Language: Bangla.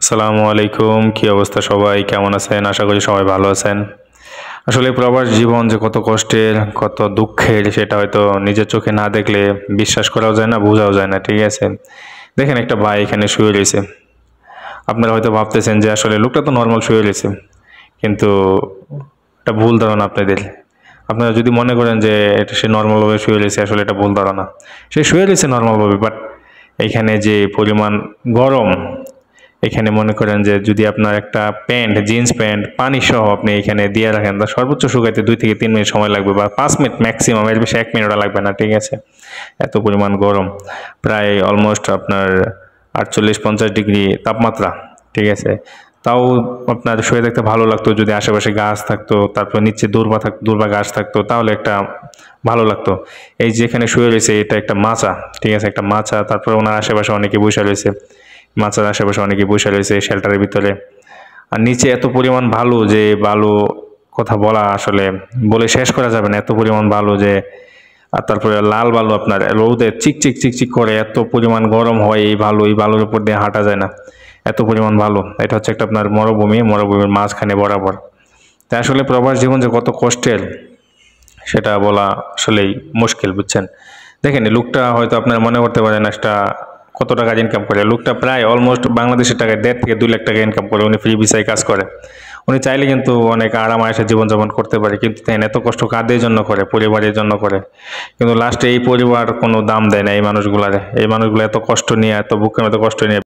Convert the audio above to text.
আসসালামু আলাইকুম। কি অবস্থা সবাই? কেমন আছেন? আশা করি সবাই ভালো আছেন। আসলে প্রবাস জীবন যে কত কষ্টের, কত দুঃখের সেটা হয়তো নিজের চোখে না দেখলে বিশ্বাস করাও যায় না, বোঝাও যায় না। ঠিক আছে? দেখেন একটা ভাই এখানে শুয়ে রইছে। আপনারা হয়তো ভাবতেছেন যে আসলে লোকটা তো নরমাল শুয়ে রইছে। কিন্তু এটা ভুল ধারণা আপনাদের। আপনারা যদি মনে করেন যে এটা সে নরমালভাবে শুয়ে রইছে আসলে এটা ভুল ধারণা। সে শুয়ে রইছে নরমালভাবে বাট এইখানে যে পরিমাণ গরম, এখানে মনে করেন যে যদি আপনার একটা প্যান্ট, জিন্স প্যান্ট পানি সহ আপনি এখানে দিয়ে রাখেন তা সর্বোচ্চ শুকাইতে 2 থেকে 3 মিনিট সময় লাগবে বা 5 মিনিট ম্যাক্সিমাম, এর বেশি 1 মিনিটও লাগবে না। ঠিক আছে? এত পরিমাণ গরম। প্রায় অলমোস্ট আপনার 48-50 ডিগ্রি তাপমাত্রা। ঠিক আছে? তাও আপনার শুয়ে দেখতে ভালো লাগতো যদি আশেপাশে গাছ থাকতো, তারপর নিচে দূর্বা ঘাস থাকতো তাহলে একটা ভালো লাগতো। এই যে এখানে শুয়ে রয়েছে এটা একটা মাচা। ঠিক আছে? একটা মাচা, তারপরে ওনার আশেপাশে অনেকে বইসা রয়েছে। মাচার আশেপাশে অনেকে বসে রয়েছে শেল্টারের ভিতরে। আর নিচে এত পরিমাণ বালু যে বালু কথা বলা আসলে বলে শেষ করা যাবে না। এত পরিমাণ বালু যে আর তারপরে লাল বালু আপনার রোদে চিকচিক করে এত পরিমাণ গরম হয় এই বালুর উপর দিয়ে হাঁটা যায় না। এত পরিমাণ বালু। এটা হচ্ছে একটা আপনার মরুভূমির মাঝখানে বরাবর। তাই আসলে প্রবাস জীবন যে কত কষ্টের সেটা বলা আসলেই মুশকিল, বুঝছেন? দেখেন এই লোকটা হয়তো আপনারা মনে করতে পারেন একটা কত টাকা ইনকাম করে। লোকটা প্রায় অলমোস্ট বাংলাদেশের টাকায় 1.5 থেকে 2 লাখ টাকা ইনকাম করে। উনি ফ্রি ভিসায় কাজ করে। উনি চাইলে কিন্তু অনেক আরাম আয়েশে জীবনযাপন করতে পারে। কিন্তু দেখেন এত কষ্ট কাদের জন্য করে? পরিবারের জন্য করে। কিন্তু লাস্টে এই পরিবার কোনো দাম দেয় না এই মানুষগুলারে। এই মানুষগুলো এত কষ্ট নিয়ে, এত বুকের মতো কষ্ট নিয়ে